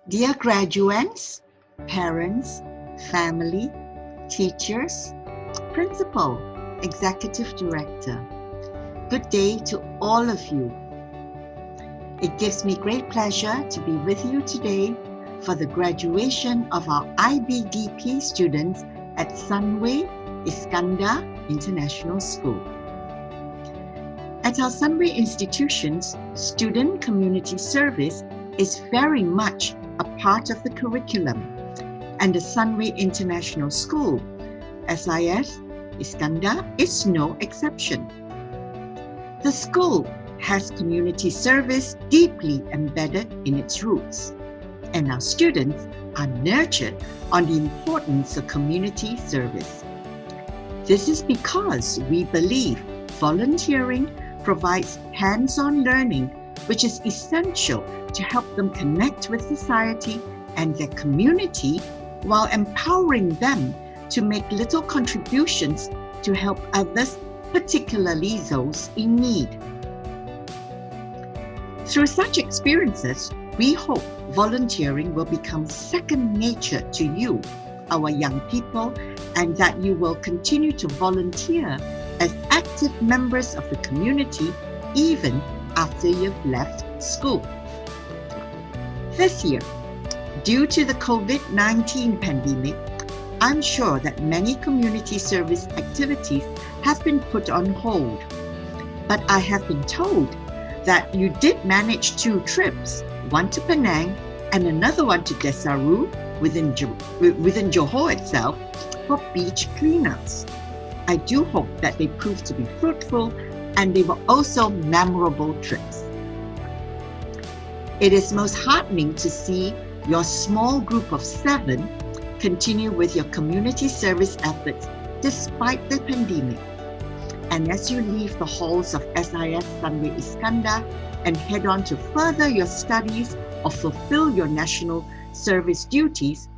Dear graduates, parents, family, teachers, principal, executive director, good day to all of you. It gives me great pleasure to be with you today for the graduation of our IBDP students at Sunway Iskandar International School. At our Sunway institutions, student community service is very much a part of the curriculum, and the Sunway International School, SIS Iskandar, is no exception. The school has community service deeply embedded in its roots, and our students are nurtured on the importance of community service. This is because we believe volunteering provides hands-on learning, which is essential to help them connect with society and their community while empowering them to make little contributions to help others, particularly those in need. Through such experiences, we hope volunteering will become second nature to you, our young people, and that you will continue to volunteer as active members of the community even after you've left school. This year, due to the COVID-19 pandemic, I'm sure that many community service activities have been put on hold. But I have been told that you did manage 2 trips, one to Penang and another one to Desaru within Johor itself for beach cleanups. I do hope that they prove to be fruitful and they were also memorable trips. It is most heartening to see your small group of 7 continue with your community service efforts despite the pandemic. And as you leave the halls of SIS Sunway Iskandar and head on to further your studies or fulfill your national service duties,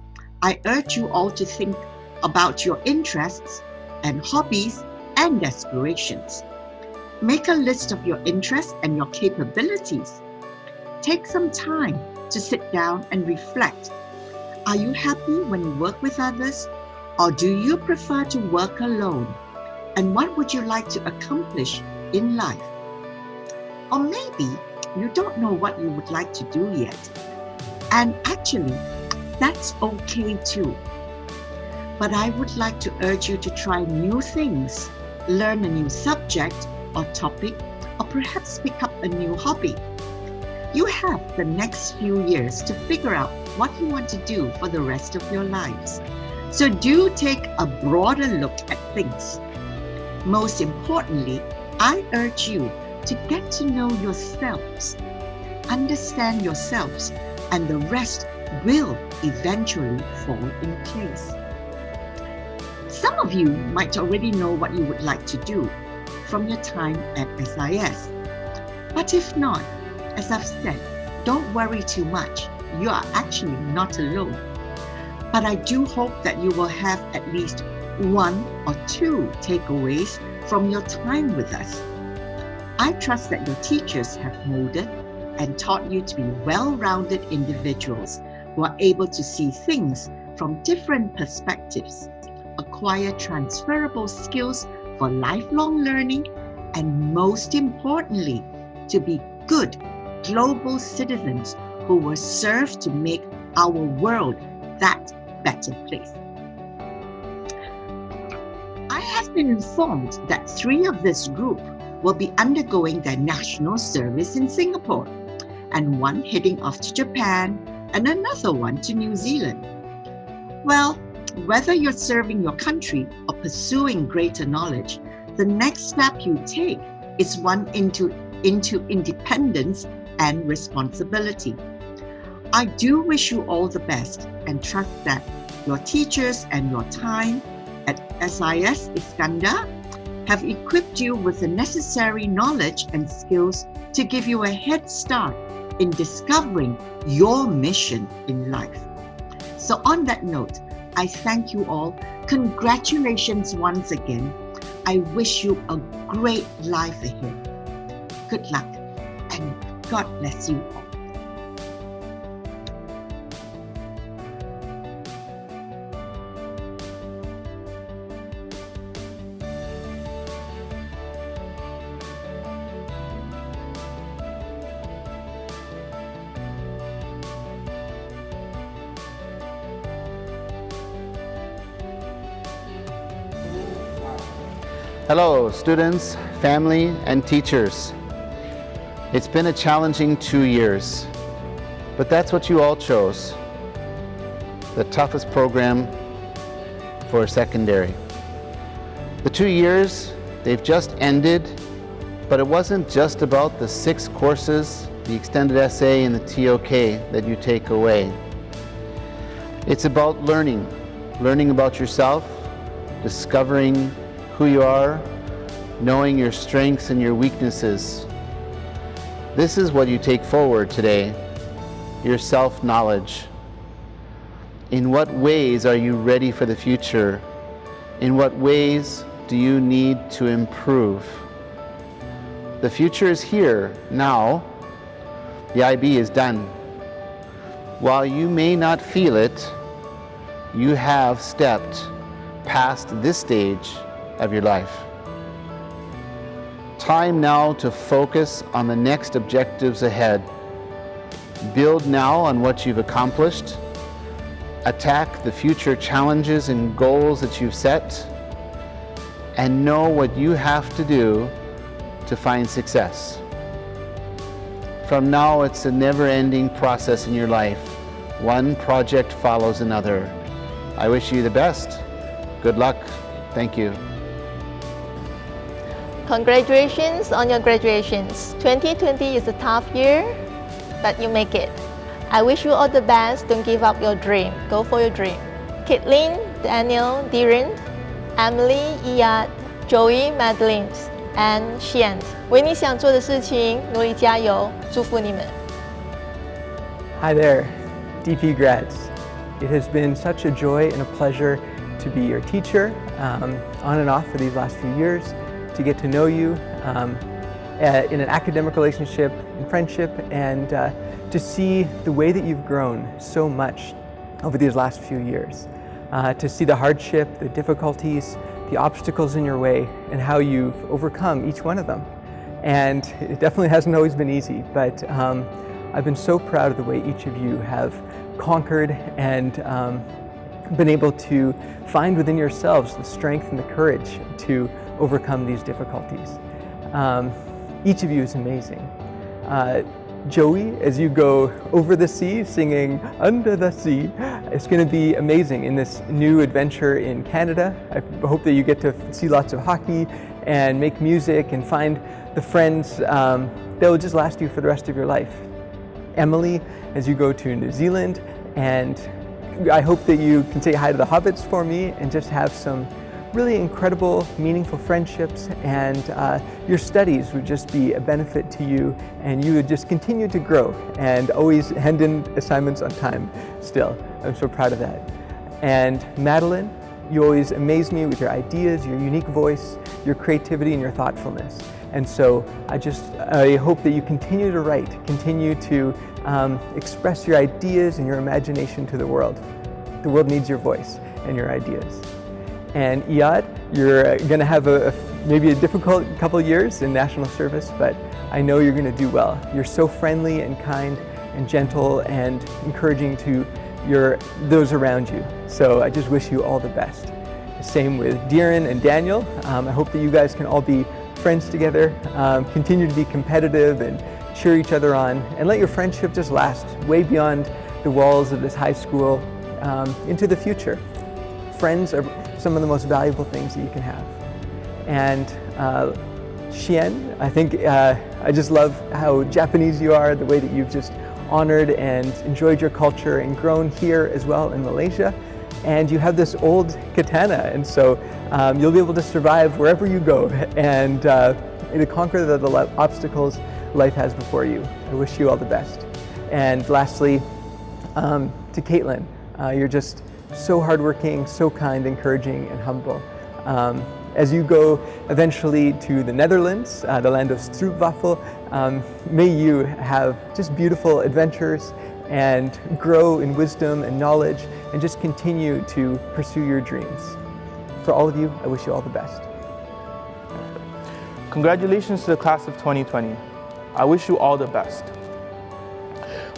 I urge you all to think about your interests and hobbies and aspirations. Make a list of your interests and your capabilities. Take some time to sit down and reflect. Are you happy when you work with others, or do you prefer to work alone? And what would you like to accomplish in life? Or maybe you don't know what you would like to do yet. And actually, that's okay too. But I would like to urge you to try new things, learn a new subject or topic, or perhaps pick up a new hobby. You have the next few years to figure out what you want to do for the rest of your lives. So do take a broader look at things. Most importantly, I urge you to get to know yourselves, understand yourselves, and the rest will eventually fall in place. Some of you might already know what you would like to do from your time at SIS. But if not, as I've said, don't worry too much. You are actually not alone. But I do hope that you will have at least 1 or 2 takeaways from your time with us. I trust that your teachers have molded and taught you to be well-rounded individuals who are able to see things from different perspectives, acquire transferable skills for lifelong learning, and most importantly, to be good global citizens who will serve to make our world that better place. I have been informed that 3 of this group will be undergoing their national service in Singapore, and 1 heading off to Japan, and another one to New Zealand. Well, whether you're serving your country or pursuing greater knowledge, the next step you take is one into independence and responsibility. I do wish you all the best and trust that your teachers and your time at SIS Iskandar have equipped you with the necessary knowledge and skills to give you a head start in discovering your mission in life. So on that note, I thank you all. Congratulations once again. I wish you a great life ahead. Good luck and God bless you all. Hello, students, family, and teachers. It's been a challenging 2 years, but that's what you all chose. The toughest program for secondary. The 2 years, they've just ended, but it wasn't just about the 6 courses, the extended essay, and the TOK that you take away. It's about learning about yourself, discovering who you are, knowing your strengths and your weaknesses. This is what you take forward today, your self-knowledge. In what ways are you ready for the future? In what ways do you need to improve? The future is here, now. The IB is done. While you may not feel it, you have stepped past this stage of your life. Time now to focus on the next objectives ahead. Build now on what you've accomplished. Attack the future challenges and goals that you've set, and know what you have to do to find success. From now, it's a never-ending process in your life. One project follows another. I wish you the best. Good luck. Thank you. Congratulations on your graduations. 2020 is a tough year, but you make it. I wish you all the best. Don't give up your dream. Go for your dream. Caitlin, Daniel, Darren, Emily, Iyad, Joey, Madeline, and Xian. 为你想做的事情努力加油，祝福你们。 Hi there, DP grads. It has been such a joy and a pleasure to be your teacher on and off for these last few years, to get to know you in an academic relationship, in friendship, and to see the way that you've grown so much over these last few years. To see the hardship, the difficulties, the obstacles in your way, and how you've overcome each one of them. And it definitely hasn't always been easy, but I've been so proud of the way each of you have conquered and been able to find within yourselves the strength and the courage to overcome these difficulties. Each of you is amazing. Joey, as you go over the sea singing Under the Sea, it's going to be amazing in this new adventure in Canada. I hope that you get to see lots of hockey and make music and find the friends that will just last you for the rest of your life. Emily, as you go to New Zealand, and I hope that you can say hi to the hobbits for me and just have some really incredible, meaningful friendships, and your studies would just be a benefit to you, and you would just continue to grow and always hand in assignments on time still. I'm so proud of that. And Madeline, you always amaze me with your ideas, your unique voice, your creativity, and your thoughtfulness. And so I hope that you continue to write, continue to express your ideas and your imagination to the world. The world needs your voice and your ideas. And Iyad, you're going to have maybe a difficult couple years in national service, but I know you're going to do well. You're so friendly and kind and gentle and encouraging to those around you. So I just wish you all the best. Same with Darren and Daniel. I hope that you guys can all be friends together, continue to be competitive and cheer each other on, and let your friendship just last way beyond the walls of this high school into the future. Friends are some of the most valuable things that you can have. And Xian, I think I just love how Japanese you are, the way that you've just honored and enjoyed your culture and grown here as well in Malaysia. And you have this old katana, and so you'll be able to survive wherever you go and to conquer the obstacles life has before you. I wish you all the best. And lastly, to Caitlin, you're just so hardworking, so kind, encouraging, and humble. As you go eventually to the Netherlands, the land of stroopwafel, may you have just beautiful adventures and grow in wisdom and knowledge and just continue to pursue your dreams. For all of you, I wish you all the best. Congratulations to the class of 2020. I wish you all the best.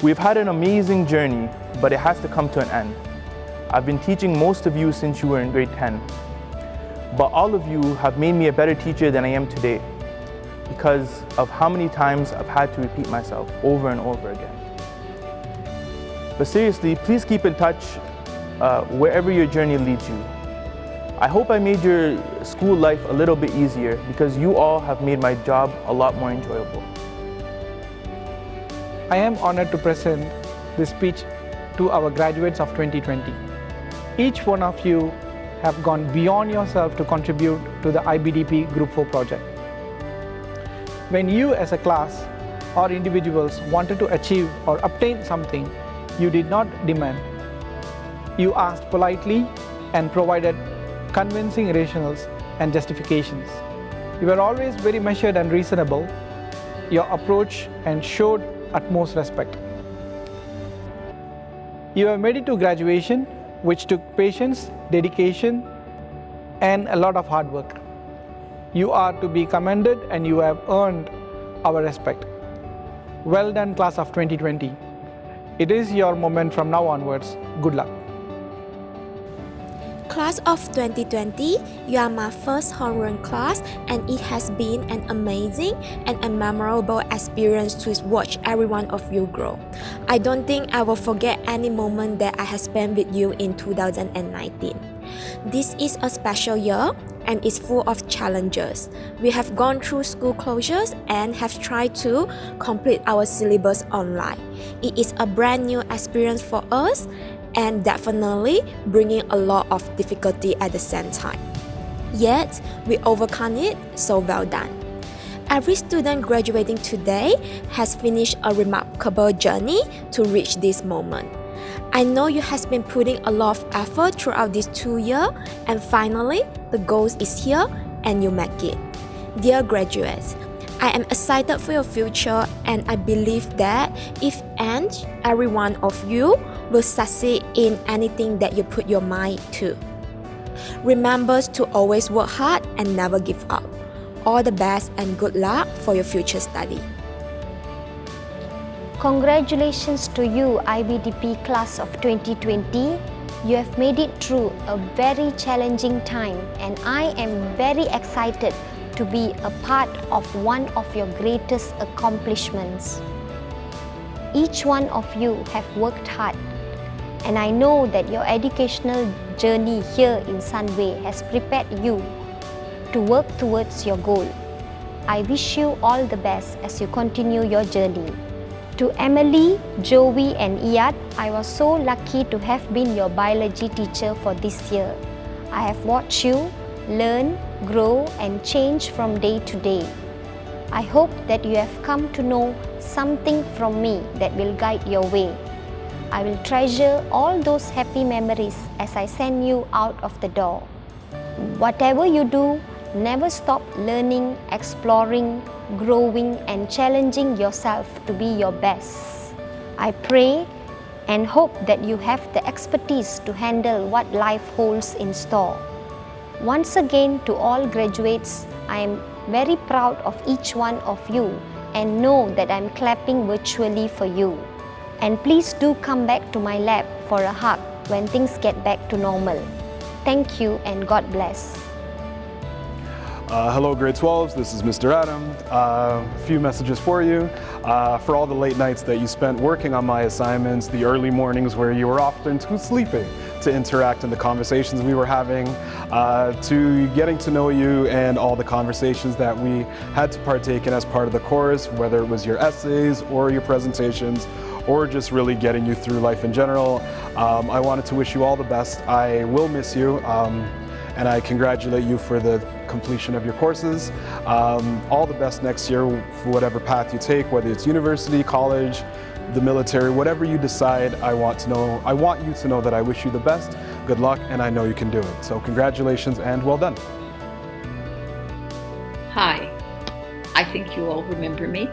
We've had an amazing journey, but it has to come to an end. I've been teaching most of you since you were in grade 10. but all of you have made me a better teacher than I am today because of how many times I've had to repeat myself over and over again. But seriously, please keep in touch wherever your journey leads you. I hope I made your school life a little bit easier because you all have made my job a lot more enjoyable. I am honored to present this speech to our graduates of 2020. Each one of you have gone beyond yourself to contribute to the IBDP Group 4 project. When you as a class or individuals wanted to achieve or obtain something, you did not demand. You asked politely and provided convincing rationales and justifications. You were always very measured and reasonable. Your approach and showed utmost respect. You have made it to graduation, which took patience, dedication, and a lot of hard work. You are to be commended and you have earned our respect. Well done, class of 2020. It is your moment from now onwards. Good luck. Class of 2020, you are my first homeroom class and it has been an amazing and a memorable experience to watch every one of you grow. I don't think I will forget any moment that I have spent with you in 2019. This is a special year and is full of challenges. We have gone through school closures and have tried to complete our syllabus online. It is a brand new experience for us and definitely bringing a lot of difficulty at the same time. Yet, we overcome it, so well done. Every student graduating today has finished a remarkable journey to reach this moment. I know you have been putting a lot of effort throughout these 2 years, and finally, the goal is here and you make it. Dear graduates, I am excited for your future and I believe that if and every one of you will succeed in anything that you put your mind to. Remember to always work hard and never give up. All the best and good luck for your future study. Congratulations to you, IBDP class of 2020. You have made it through a very challenging time and I am very excited to be a part of one of your greatest accomplishments. Each one of you have worked hard and I know that your educational journey here in Sunway has prepared you to work towards your goal. I wish you all the best as you continue your journey. To Emily, Joey and Iyad, I was so lucky to have been your biology teacher for this year. I have watched you learn, grow and change from day to day. I hope that you have come to know something from me that will guide your way. I will treasure all those happy memories as I send you out of the door. Whatever you do, never stop learning, exploring, growing and challenging yourself to be your best. I pray and hope that you have the expertise to handle what life holds in store. Once again, to all graduates, I am very proud of each one of you and know that I am clapping virtually for you. And please do come back to my lab for a hug when things get back to normal. Thank you and God bless. Hello grade 12s, this is Mr. Adam. A few messages for you. For all the late nights that you spent working on my assignments, the early mornings where you were often too sleepy to interact in the conversations we were having, to getting to know you and all the conversations that we had to partake in as part of the course, whether it was your essays or your presentations, or just really getting you through life in general. I wanted to wish you all the best. I will miss you. And I congratulate you for the completion of your courses. All the best next year for whatever path you take, whether it's university, college, the military, whatever you decide. I want you to know that I wish you the best, good luck, and I know you can do it. So congratulations and well done. Hi, I think you all remember me.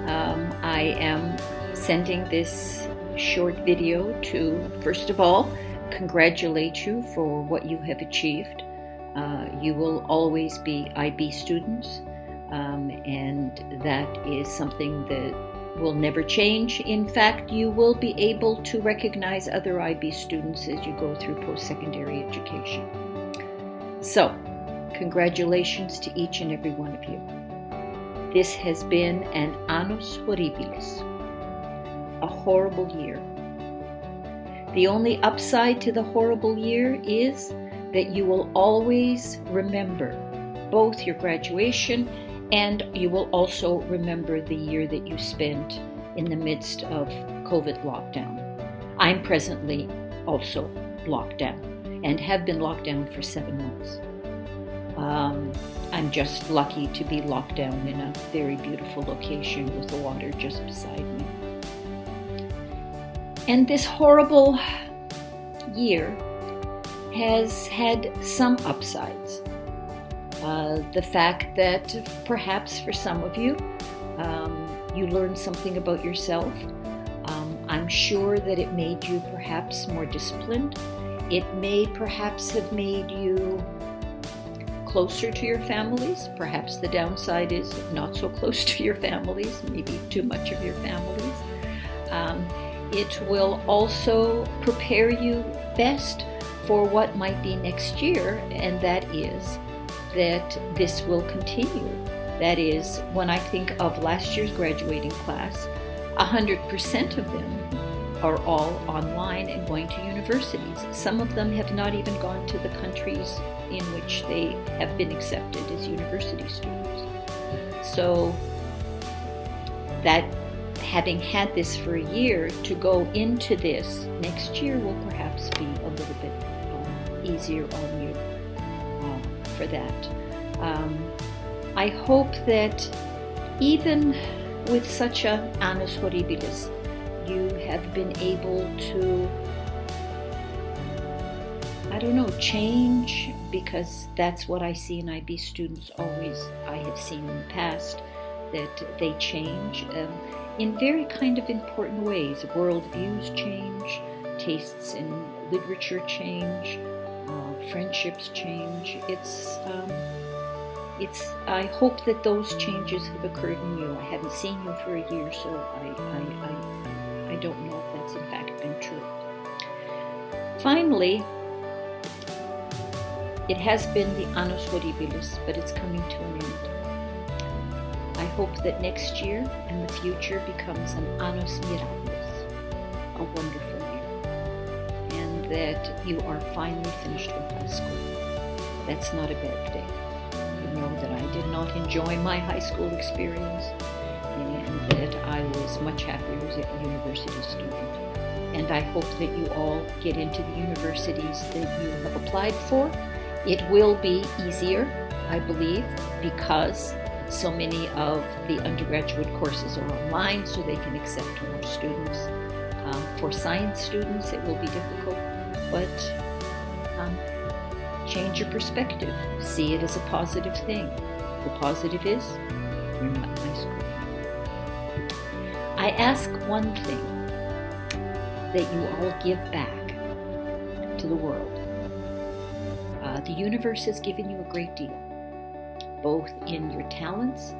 I am sending this short video to, first of all, congratulate you for what you have achieved. You will always be IB students, and that is something that will never change. In fact, you will be able to recognize other IB students as you go through post-secondary education. So, Congratulations to each and every one of you. This has been an annus horribilis, a horrible year. The only upside to the horrible year is that you will always remember both your graduation and you will also remember the year that you spent in the midst of COVID lockdown. I'm presently also locked down and have been locked down for 7 months. I'm just lucky to be locked down in a very beautiful location with the water just beside me. And this horrible year has had some upsides. The fact that perhaps for some of you, you learned something about yourself. I'm sure that it made you perhaps more disciplined. It may perhaps have made you closer to your families. Perhaps the downside is not so close to your families, maybe too much of your families. It will also prepare you best for what might be next year, and that is that this will continue. That is, when I think of last year's graduating class, 100% of them are all online and going to universities. Some of them have not even gone to the countries in which they have been accepted as university students. So that having had this for a year, to go into this next year will perhaps be a little bit easier on you for that. I hope that even with such an annus horribilis, you have been able to, change, because that's what I see in IB students always. I have seen in the past that they change in very kind of important ways. Worldviews change, tastes in literature change, friendships change. I hope that those changes have occurred in you. I haven't seen you for a year, so I don't know if that's in fact been true. Finally, it has been the annus horribilis, but it's coming to an end. I hope that next year and the future becomes an annus mirabilis, a wonderful year, and that you are finally finished with high school. That's not a bad day. You know that I did not enjoy my high school experience, and that I was much happier as a university student. And I hope that you all get into the universities that you have applied for. It will be easier, I believe, because so many of the undergraduate courses are online, so they can accept more students. For science students, it will be difficult, but change your perspective. See it as a positive thing. The positive is you're not in high school. I ask one thing, that you all give back to the world. The universe has given you a great deal, both in your talents,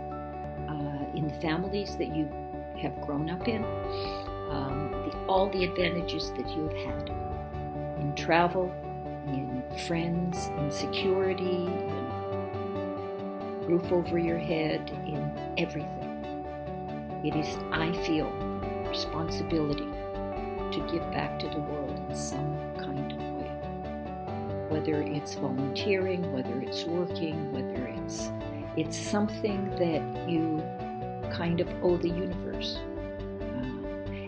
in the families that you have grown up in, all the advantages that you have had in travel, in friends, in security, in roof over your head, in everything. It is, I feel, responsibility to give back to the world in some kind of way. Whether it's volunteering, whether it's working, whether it's something that you kind of owe the universe.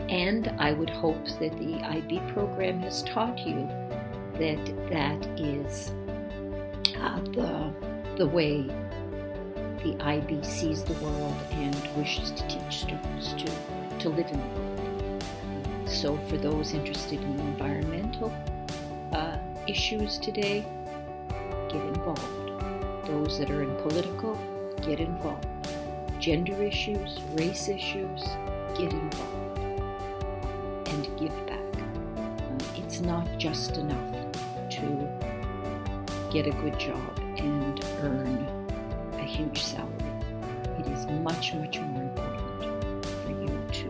And I would hope that the IB program has taught you that is the way the IB sees the world and wishes to teach students to live in the world. So for those interested in environmental issues today, get involved. Those that are in political, get involved. Gender issues, race issues, get involved and give back. It's not just enough to get a good job and earn a huge salary. It is much, much more important for you to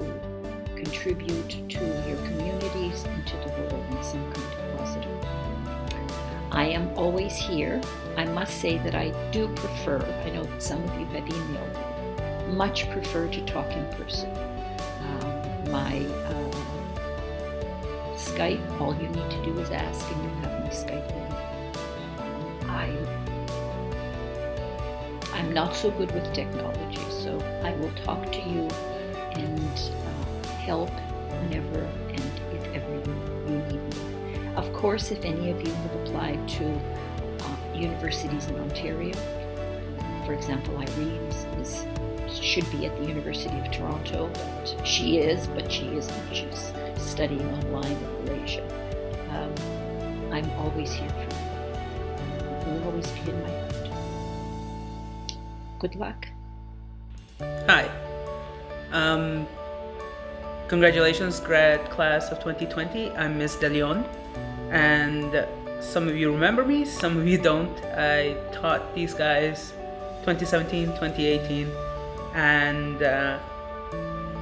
contribute to your communities and to the world in some kind of positive way. I am always here. I must say that I do prefer, I know that some of you have emailed me, much prefer to talk in person. My Skype, all you need to do is ask and you'll have my Skype link. I'm not so good with technology, so I will talk to you and help whenever and if ever you need me. Of course, if any of you have applied to universities in Ontario, for example, Irene should be at the University of Toronto, but she isn't. She's studying online in Malaysia. I'm always here for you. You will always be in my heart. Good luck. Hi. Congratulations, grad class of 2020. I'm Ms. De Leon, and some of you remember me, some of you don't. I taught these guys 2017, 2018, and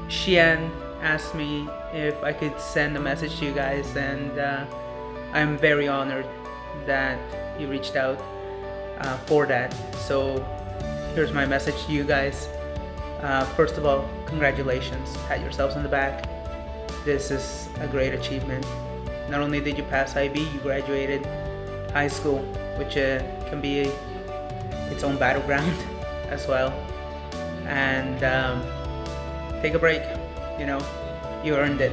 Xian asked me if I could send a message to you guys, and I'm very honored that you reached out for that. So here's my message to you guys. First of all, congratulations. Pat yourselves on the back. This is a great achievement. Not only did you pass IB, you graduated high school, which can be its own battleground as well. And take a break. You earned it.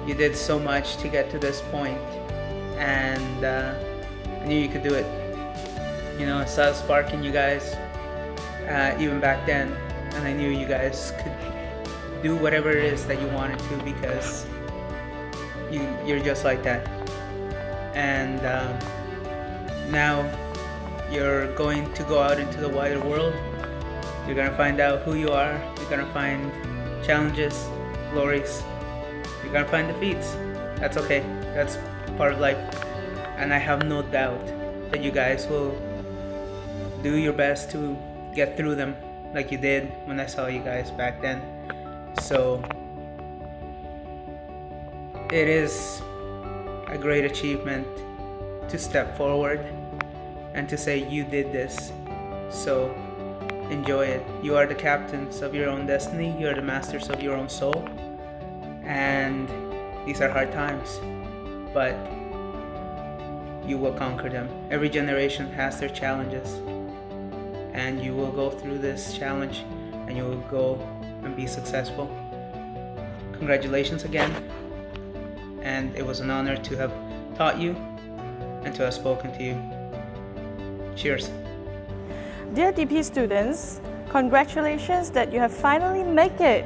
You did so much to get to this point, and I knew you could do it. I saw a spark in you guys even back then, and I knew you guys could do whatever it is that you wanted to, because you're just like that. And now you're going to go out into the wider world. You're gonna find out who you are. You're gonna find challenges, glories. You're gonna find defeats. That's okay. That's part of life. And I have no doubt that you guys will do your best to get through them like you did when I saw you guys back then. So it is a great achievement to step forward and to say you did this. So enjoy it. You are the captains of your own destiny. You are the masters of your own soul. And these are hard times, but you will conquer them. Every generation has their challenges, and you will go through this challenge and you will go and be successful. Congratulations again, and it was an honor to have taught you and to have spoken to you. Cheers. Dear DP students, congratulations that you have finally made it.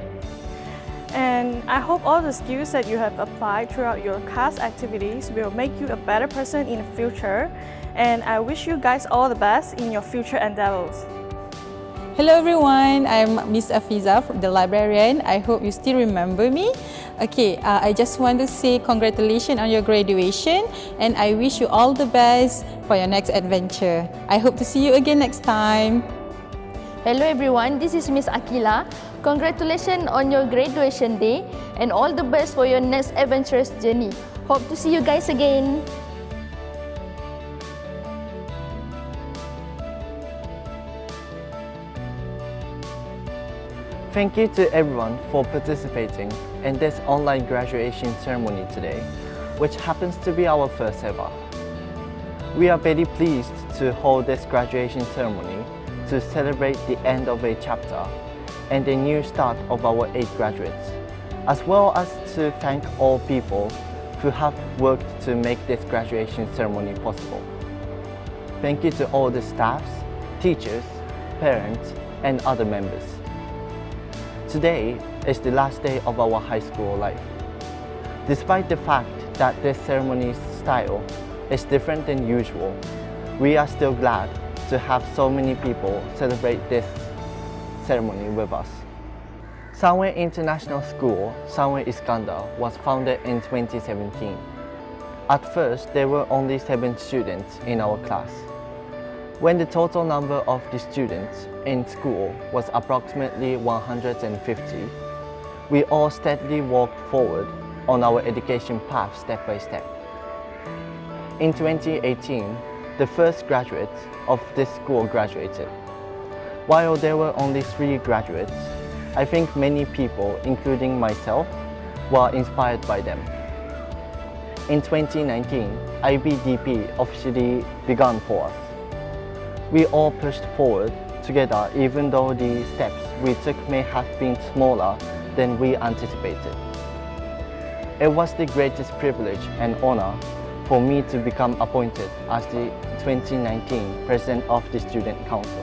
And I hope all the skills that you have applied throughout your class activities will make you a better person in the future. And I wish you guys all the best in your future endeavors. Hello everyone, I'm Miss Afiza, the librarian. I hope you still remember me. Okay, I just want to say congratulations on your graduation, and I wish you all the best for your next adventure. I hope to see you again next time. Hello everyone, this is Miss Akila. Congratulations on your graduation day and all the best for your next adventurous journey. Hope to see you guys again. Thank you to everyone for participating in this online graduation ceremony today, which happens to be our first ever. We are very pleased to hold this graduation ceremony to celebrate the end of a chapter and the new start of our 8 graduates, as well as to thank all people who have worked to make this graduation ceremony possible. Thank you to all the staffs, teachers, parents, and other members. Today is the last day of our high school life. Despite the fact that this ceremony's style is different than usual, we are still glad to have so many people celebrate this ceremony with us. Sunway International School, Sunway Iskandar, was founded in 2017. At first, there were only 7 students in our class. When the total number of the students in school was approximately 150, we all steadily walked forward on our education path step by step. In 2018, the first graduates of this school graduated. While there were only 3 graduates, I think many people, including myself, were inspired by them. In 2019, IBDP officially began for us. We all pushed forward together even though the steps we took may have been smaller than we anticipated. It was the greatest privilege and honor for me to become appointed as the 2019 President of the Student Council.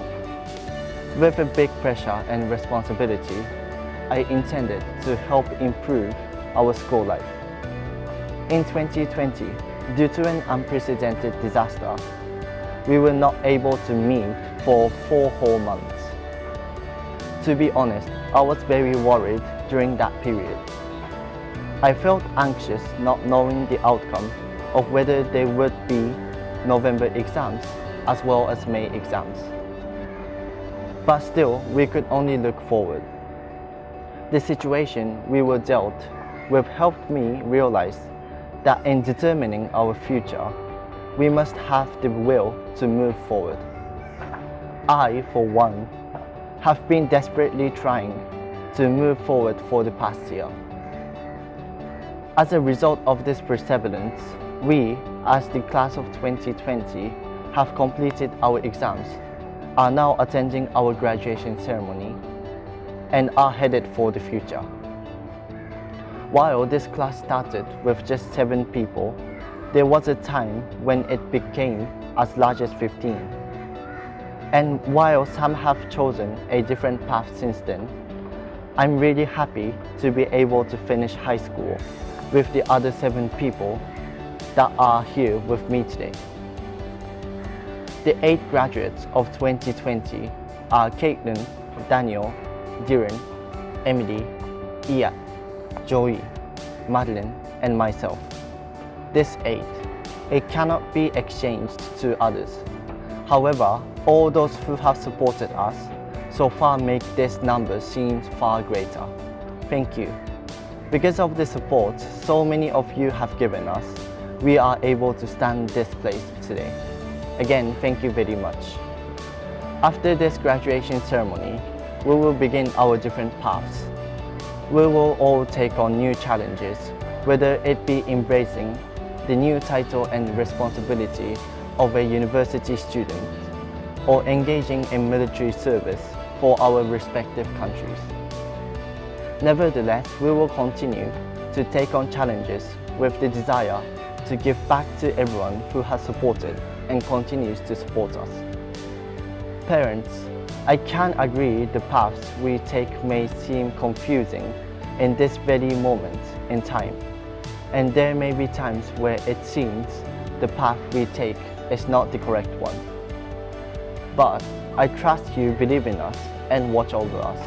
With a big pressure and responsibility, I intended to help improve our school life. In 2020, due to an unprecedented disaster, we were not able to meet for 4 whole months. To be honest, I was very worried during that period. I felt anxious not knowing the outcome of whether there would be November exams as well as May exams. But still, we could only look forward. The situation we were dealt with helped me realize that in determining our future, we must have the will to move forward. I, for one, have been desperately trying to move forward for the past year. As a result of this perseverance, we, as the class of 2020, have completed our exams, are now attending our graduation ceremony, and are headed for the future. While this class started with just 7 people, there was a time when it became as large as 15. And while some have chosen a different path since then, I'm really happy to be able to finish high school with the other 7 people that are here with me today. The 8 graduates of 2020 are Caitlin, Daniel, Diren, Emily, Iya, Joey, Madeline, and myself. This 8, it cannot be exchanged to others. However, all those who have supported us so far make this number seem far greater. Thank you. Because of the support so many of you have given us, we are able to stand this place today. Again, thank you very much. After this graduation ceremony, we will begin our different paths. We will all take on new challenges, whether it be embracing the new title and responsibility of a university student, or engaging in military service for our respective countries. Nevertheless, we will continue to take on challenges with the desire to give back to everyone who has supported and continues to support us. Parents, I can agree the paths we take may seem confusing in this very moment in time, and there may be times where it seems the path we take is not the correct one. But I trust you believe in us and watch over us.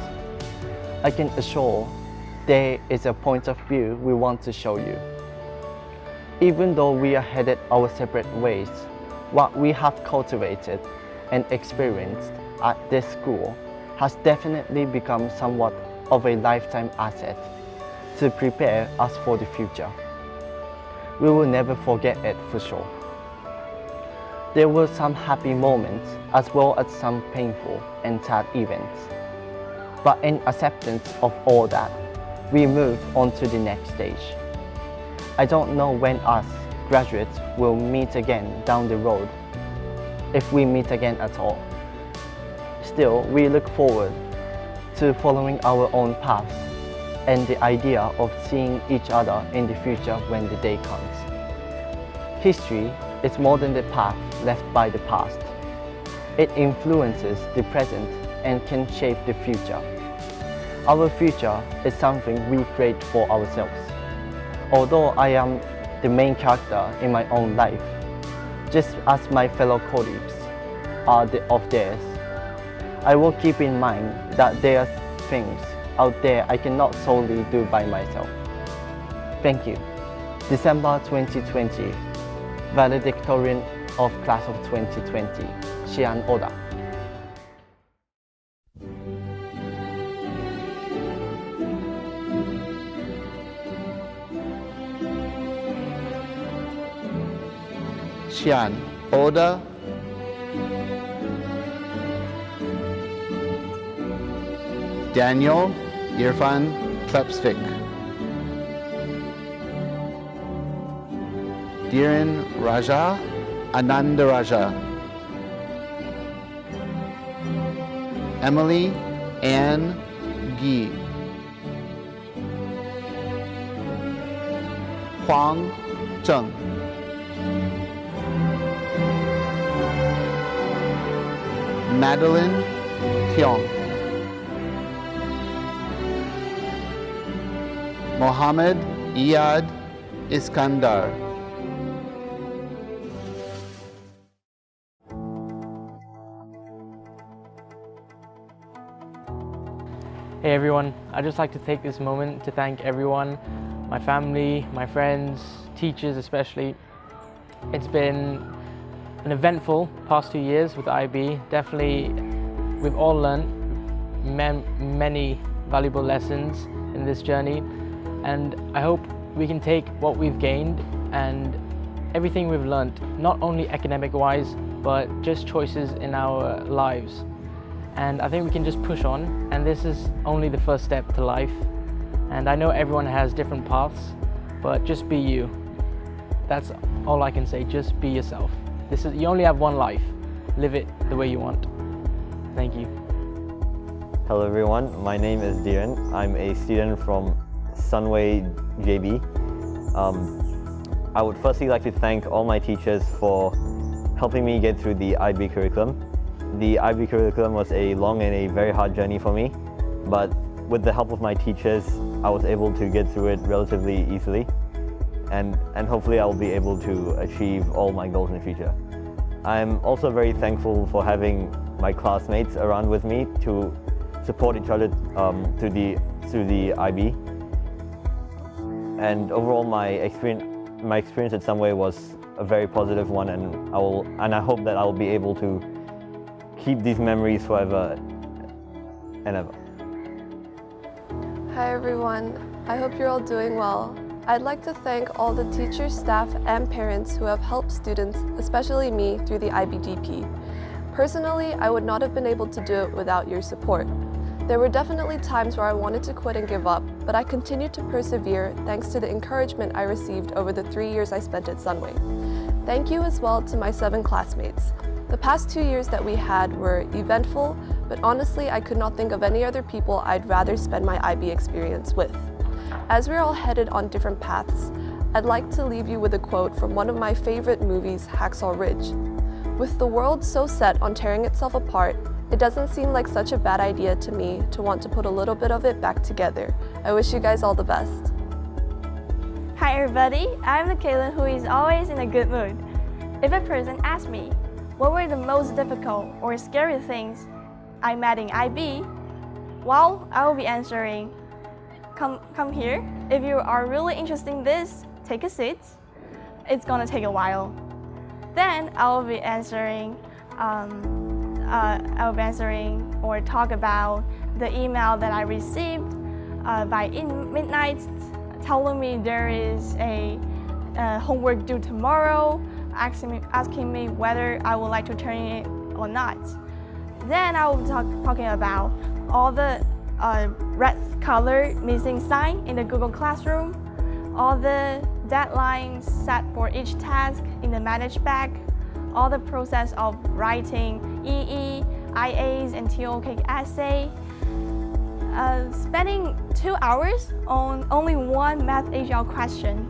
I can assure there is a point of view we want to show you. Even though we are headed our separate ways, what we have cultivated and experienced at this school has definitely become somewhat of a lifetime asset to prepare us for the future. We will never forget it for sure. There were some happy moments as well as some painful and sad events. But in acceptance of all that, we move on to the next stage. I don't know when us graduates will meet again down the road, if we meet again at all. Still, we look forward to following our own paths and the idea of seeing each other in the future when the day comes. History is more than the path left by the past. It influences the present and can shape the future. Our future is something we create for ourselves. Although I am the main character in my own life, just as my fellow colleagues are of theirs, I will keep in mind that there are things out there I cannot solely do by myself. Thank you. December 2020, Valedictorian of Class of 2020, Shian Oda. Xian, Oda, Daniel Irfan Klepsvik, Dhiren Raja Anandaraja, Emily Ann Gi, Huang Zheng, Madeline Tiong, Mohammed Iyad Iskandar, Hey everyone, I'd just like to take this moment to thank everyone, my family, my friends, teachers especially. It's been an eventful past 2 years with IB. Definitely, we've all learned many valuable lessons in this journey, and I hope we can take what we've gained and everything we've learned, not only academic-wise, but just choices in our lives. And I think we can just push on, and this is only the first step to life. And I know everyone has different paths, but just be you. That's all I can say, just be yourself. You only have one life. Live it the way you want. Thank you. Hello everyone, my name is Dhiren. I'm a student from Sunway JB. I would firstly like to thank all my teachers for helping me get through the IB curriculum. The IB curriculum was a long and a very hard journey for me, but with the help of my teachers, I was able to get through it relatively easily, and hopefully I will be able to achieve all my goals in the future. I'm also very thankful for having my classmates around with me to support each other through the IB. And overall, my experience at Sunway was a very positive one, and I hope that I will be able to keep these memories forever and ever. Hi everyone, I hope you're all doing well. I'd like to thank all the teachers, staff, and parents who have helped students, especially me, through the IBDP. Personally, I would not have been able to do it without your support. There were definitely times where I wanted to quit and give up, but I continued to persevere thanks to the encouragement I received over the 3 years I spent at Sunway. Thank you as well to my 7 classmates. The past 2 years that we had were eventful, but honestly, I could not think of any other people I'd rather spend my IB experience with. As we're all headed on different paths, I'd like to leave you with a quote from one of my favorite movies, Hacksaw Ridge. With the world so set on tearing itself apart, it doesn't seem like such a bad idea to me to want to put a little bit of it back together. I wish you guys all the best. Hi everybody, I'm the Kaylin who is always in a good mood. If a person asks me, what were the most difficult or scary things I met in IB? Well, I will be answering, come here. If you are really interested in this, take a seat. It's gonna take a while. Then I will be answering or talk about the email that I received by midnight telling me there is a homework due tomorrow, asking me whether I would like to turn it or not. Then I will be talking about all the red color missing sign in the Google Classroom, all the deadlines set for each task in the managed bag, all the process of writing EE, IAs, and TOK essay, spending 2 hours on only one math HL question,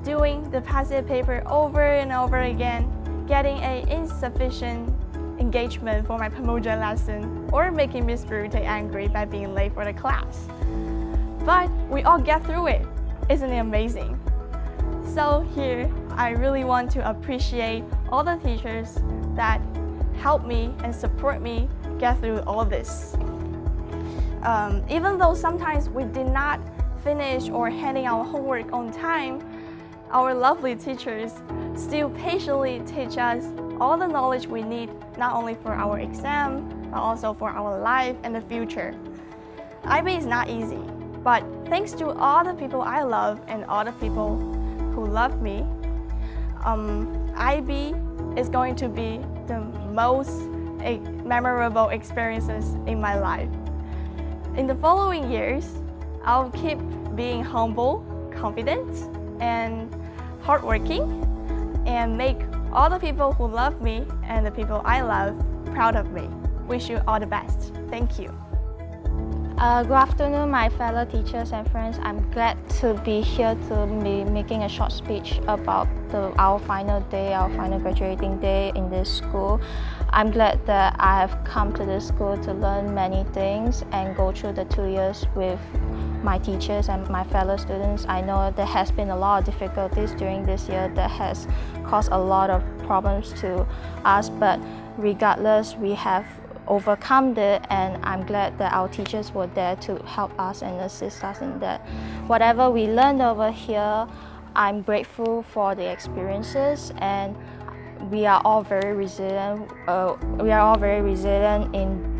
doing the passive paper over and over again, getting an insufficient engagement for my Pamoja lesson, or making Miss Brute angry by being late for the class. But we all get through it. Isn't it amazing? So here, I really want to appreciate all the teachers that help me and support me get through all of this. Even though sometimes we did not finish or handing our homework on time, our lovely teachers still patiently teach us all the knowledge we need, not only for our exam, but also for our life and the future. IB is not easy, but thanks to all the people I love and all the people who love me, IB is going to be the most memorable experiences in my life. In the following years, I'll keep being humble, confident, and hardworking, and make all the people who love me and the people I love proud of me. Wish you all the best. Thank you. Good afternoon, my fellow teachers and friends. I'm glad to be here to be making a short speech about our final day, our final graduating day in this school. I'm glad that I have come to this school to learn many things and go through the 2 years with my teachers and my fellow students. I know there has been a lot of difficulties during this year that has caused a lot of problems to us, but regardless, we have overcome it, and I'm glad that our teachers were there to help us and assist us in that. Whatever we learned over here, I'm grateful for the experiences, and we are all very resilient. In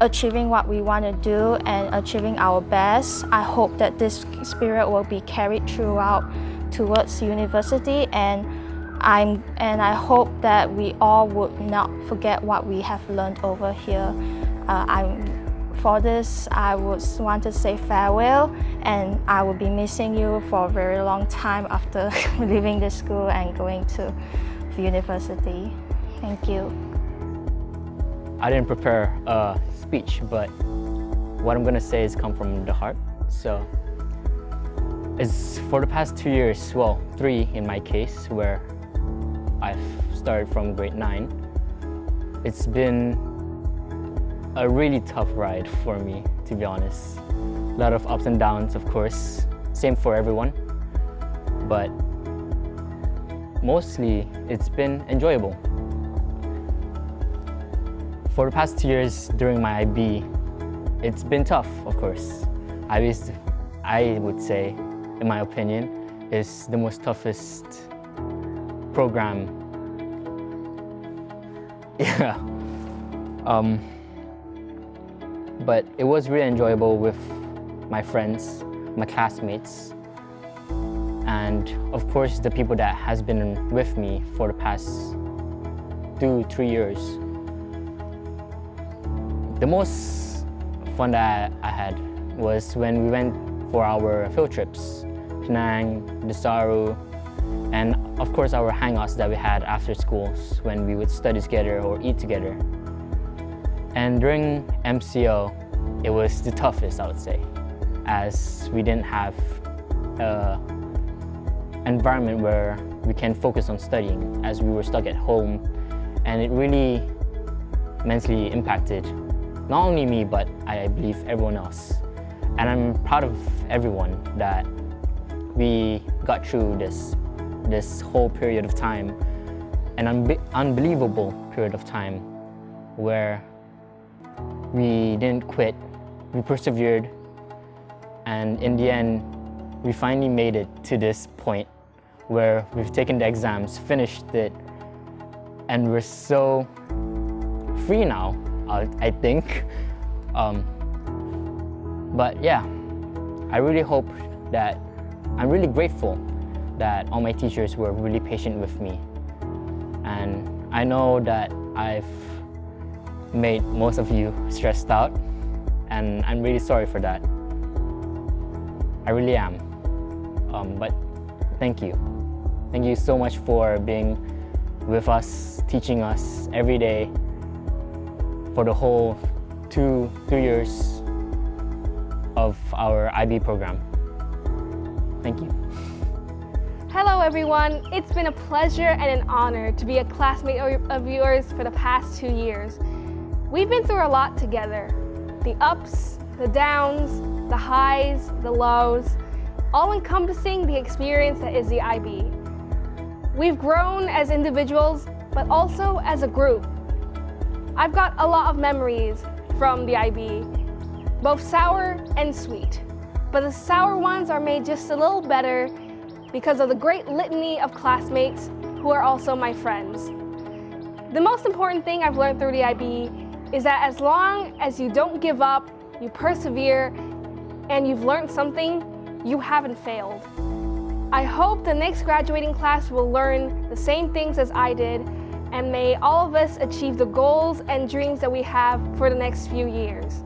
achieving what we want to do and achieving our best. I hope that this spirit will be carried throughout towards university, and I hope that we all would not forget what we have learned over here. For this, I would want to say farewell, and I will be missing you for a very long time after leaving the school and going to the university. Thank you. I didn't prepare a speech, but what I'm gonna say is come from the heart. So, it's for the past 2 years, well, 3 in my case, where I've started from grade 9. It's been a really tough ride for me, to be honest. A lot of ups and downs, of course, same for everyone, but mostly it's been enjoyable. For the past 2 years during my IB, it's been tough, of course. I would say, in my opinion, is the most toughest program. Yeah. But it was really enjoyable with my friends, my classmates, and of course the people that has been with me for the past 2-3 years. The most fun that I had was when we went for our field trips, Penang, Desaru, and of course our hangouts that we had after schools when we would study together or eat together. And during MCO, it was the toughest, I would say, as we didn't have an environment where we can focus on studying, as we were stuck at home, and it really mentally impacted not only me, but I believe everyone else. And I'm proud of everyone that we got through this whole period of time, an unbelievable period of time where we didn't quit, we persevered, and in the end, we finally made it to this point where we've taken the exams, finished it, and we're so free now, I think. But yeah, I really hope that, I'm really grateful that all my teachers were really patient with me. And I know that I've made most of you stressed out, and I'm really sorry for that. I really am. But thank you. Thank you so much for being with us, teaching us every day for the whole 2 years of our IB program. Thank you. Hello everyone, it's been a pleasure and an honor to be a classmate of yours for the past 2 years. We've been through a lot together. The ups, the downs, the highs, the lows, all encompassing the experience that is the IB. We've grown as individuals, but also as a group. I've got a lot of memories from the IB, both sour and sweet. But the sour ones are made just a little better because of the great litany of classmates who are also my friends. The most important thing I've learned through the IB is that as long as you don't give up, you persevere, and you've learned something, you haven't failed. I hope the next graduating class will learn the same things as I did and may all of us achieve the goals and dreams that we have for the next few years.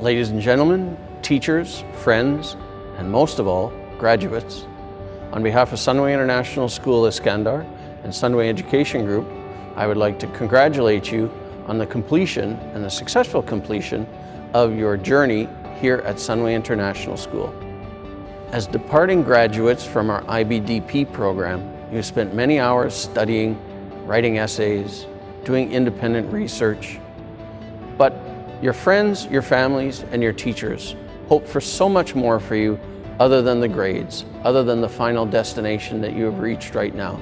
Ladies and gentlemen, teachers, friends, and most of all, graduates, on behalf of Sunway International School Iskandar and Sunway Education Group, I would like to congratulate you on the completion and the successful completion of your journey here at Sunway International School. As departing graduates from our IBDP program, you spent many hours studying, writing essays, doing independent research, but your friends, your families, and your teachers hope for so much more for you other than the grades, other than the final destination that you have reached right now.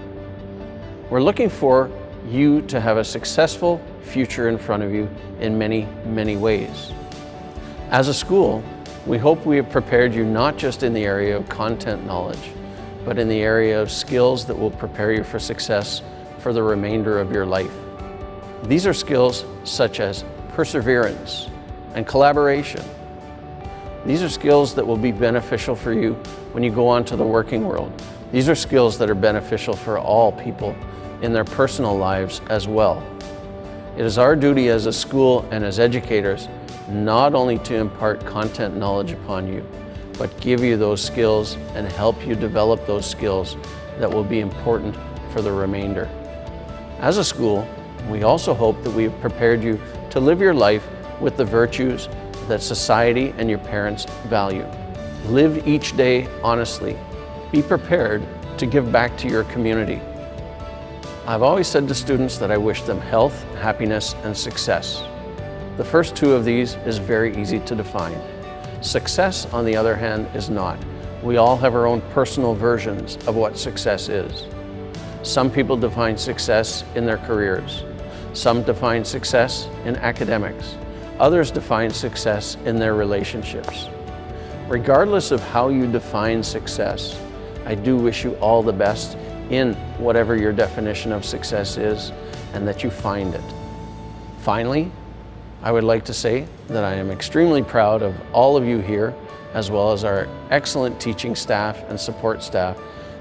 We're looking for you to have a successful future in front of you in many, many ways. As a school, we hope we have prepared you not just in the area of content knowledge, but in the area of skills that will prepare you for success for the remainder of your life. These are skills such as perseverance and collaboration. These are skills that will be beneficial for you when you go on to the working world. These are skills that are beneficial for all people in their personal lives as well. It is our duty as a school and as educators not only to impart content knowledge upon you, but give you those skills and help you develop those skills that will be important for the remainder. As a school, we also hope that we have prepared you to live your life with the virtues that society and your parents value. Live each day honestly. Be prepared to give back to your community. I've always said to students that I wish them health, happiness, and success. The first two of these is very easy to define. Success, on the other hand, is not. We all have our own personal versions of what success is. Some people define success in their careers. Some define success in academics. others define success in their relationships. Regardless of how you define success, I do wish you all the best in whatever your definition of success is, and that you find it. Finally, I would like to say that I am extremely proud of all of you here, as well as our excellent teaching staff and support staff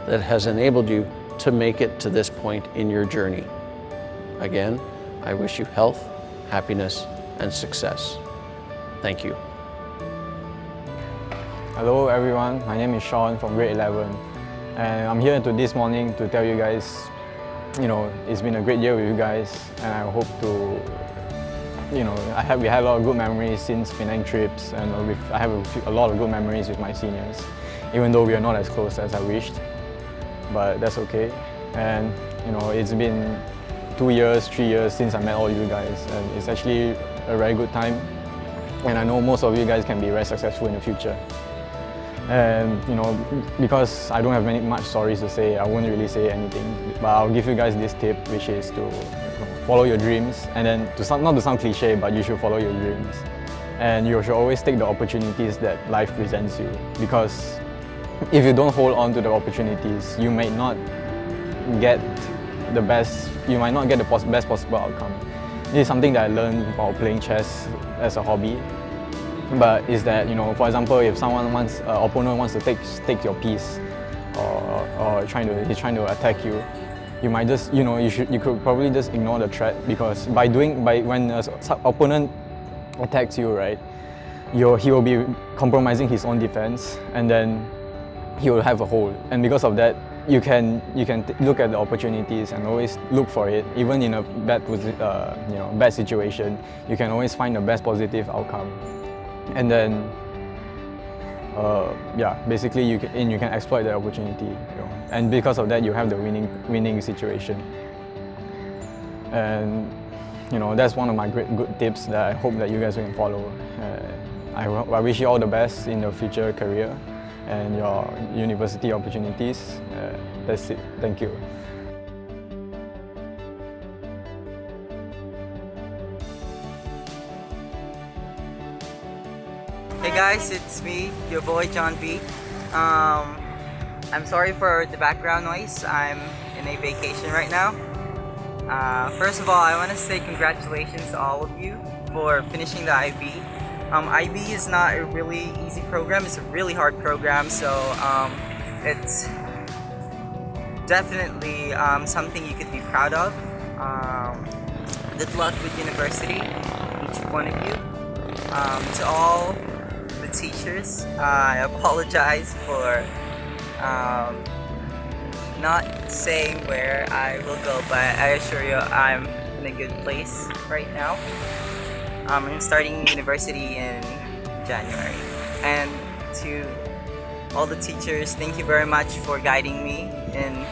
that has enabled you to make it to this point in your journey. Again, I wish you health, happiness, and success. Thank you. Hello everyone, my name is Sean from grade 11, and I'm here this morning to tell you guys, it's been a great year with you guys, and I hope to, we had a lot of good memories since Penang trips, and I have a lot of good memories with my seniors, even though we are not as close as I wished, but that's okay. And it's been 2 years, 3 years since I met all you guys, and it's actually a very good time, and I know most of you guys can be very successful in the future. And because I don't have much stories to say, I won't really say anything, but I'll give you guys this tip, which is to follow your dreams, and then not to sound cliche, but you should follow your dreams, and you should always take the opportunities that life presents you, because if you don't hold on to the opportunities, you might not get the best possible outcome. This is something that I learned while playing chess as a hobby. But is that, for example, if opponent wants to take your piece, or he's trying to attack you, you might just, you could probably just ignore the threat, because when an opponent attacks you, right, he will be compromising his own defense, and then he will have a hole. And because of that, you can look at the opportunities and always look for it, even in a bad situation. You can always find the best positive outcome. And then, basically you can exploit the opportunity, and because of that you have the winning situation. And that's one of my good tips that I hope that you guys can follow. I wish you all the best in your future career and your university opportunities. That's it. Thank you. Hey guys, it's me, your boy John B. I'm sorry for the background noise. I'm in a vacation right now. First of all, I want to say congratulations to all of you for finishing the IB. IB is not a really easy program, it's a really hard program, so it's definitely something you could be proud of. Good luck with university, each one of you. To all the teachers, I apologize for not saying where I will go, but I assure you I'm in a good place right now. I'm starting university in January. And to all the teachers, thank you very much for guiding me in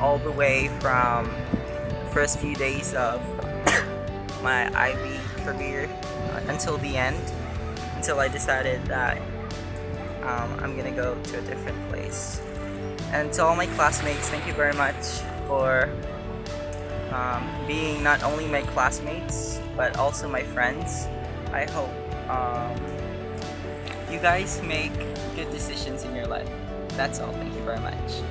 all the way from the first few days of my IB career until the end, until I decided that I'm gonna go to a different place. And to all my classmates, thank you very much for being not only my classmates but also my friends. I hope you guys make good decisions in your life. That's all. Thank you very much.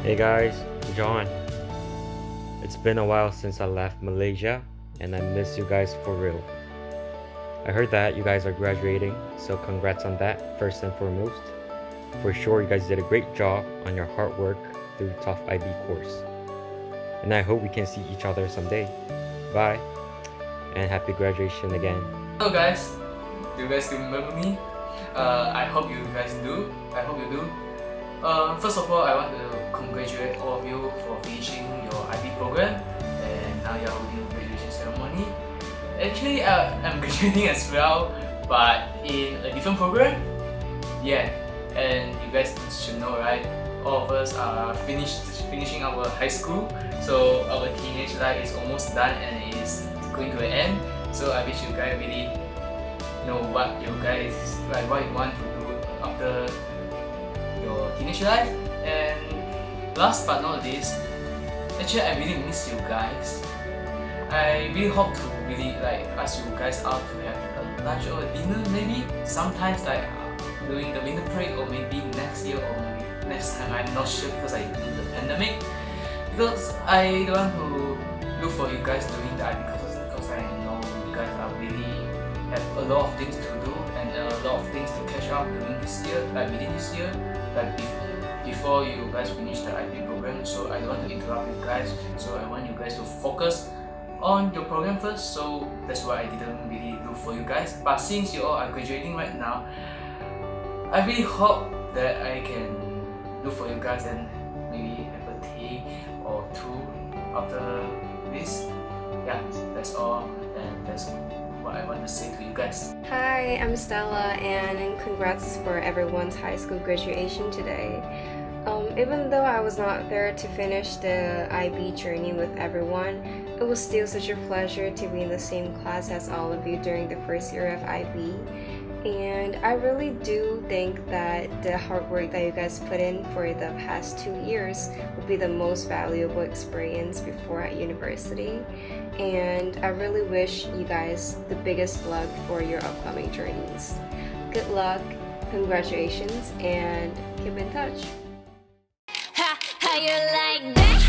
Hey guys, John. It's been a while since I left Malaysia and I miss you guys for real. I heard that you guys are graduating, so congrats on that first and foremost. For sure, you guys did a great job on your hard work through tough IB course. And I hope we can see each other someday. Bye, and happy graduation again. Hello guys, do you guys still remember me? I hope you guys do. I hope you do. First of all, I want to congratulate all of you for finishing your IB program, and now you're holding a graduation ceremony. Actually, I'm graduating as well, but in a different program. Yeah, and you guys should know, right? All of us are finishing our high school, so our teenage life is almost done and it is going to an end. So I wish you guys really know what you guys what you want to do after your teenage life. And last but not least, actually I really miss you guys. I really hope to really like ask you guys out to have a lunch or a dinner maybe sometimes like during the winter break or maybe next year or maybe next time. I'm not sure because I do the pandemic. Because I don't want to look for you guys doing that because I know you guys are really have a lot of things to do and a lot of things to catch up during this year, like within this year, like before you guys finish the IB program. So I don't want to interrupt you guys. So I want you guys to focus on your program first. So that's why I didn't really look for you guys. But since you all are graduating right now, I really hope that I can look for you guys and maybe have a tea or two after this. Yeah, that's all, and that's what I want to say to you guys. Hi, I'm Stella, and congrats for everyone's high school graduation today. Even though I was not there to finish the IB journey with everyone, it was still such a pleasure to be in the same class as all of you during the first year of IB. And I really do think that the hard work that you guys put in for the past 2 years would be the most valuable experience before at university. And I really wish you guys the biggest luck for your upcoming journeys. Good luck, congratulations, and keep in touch. How you like that?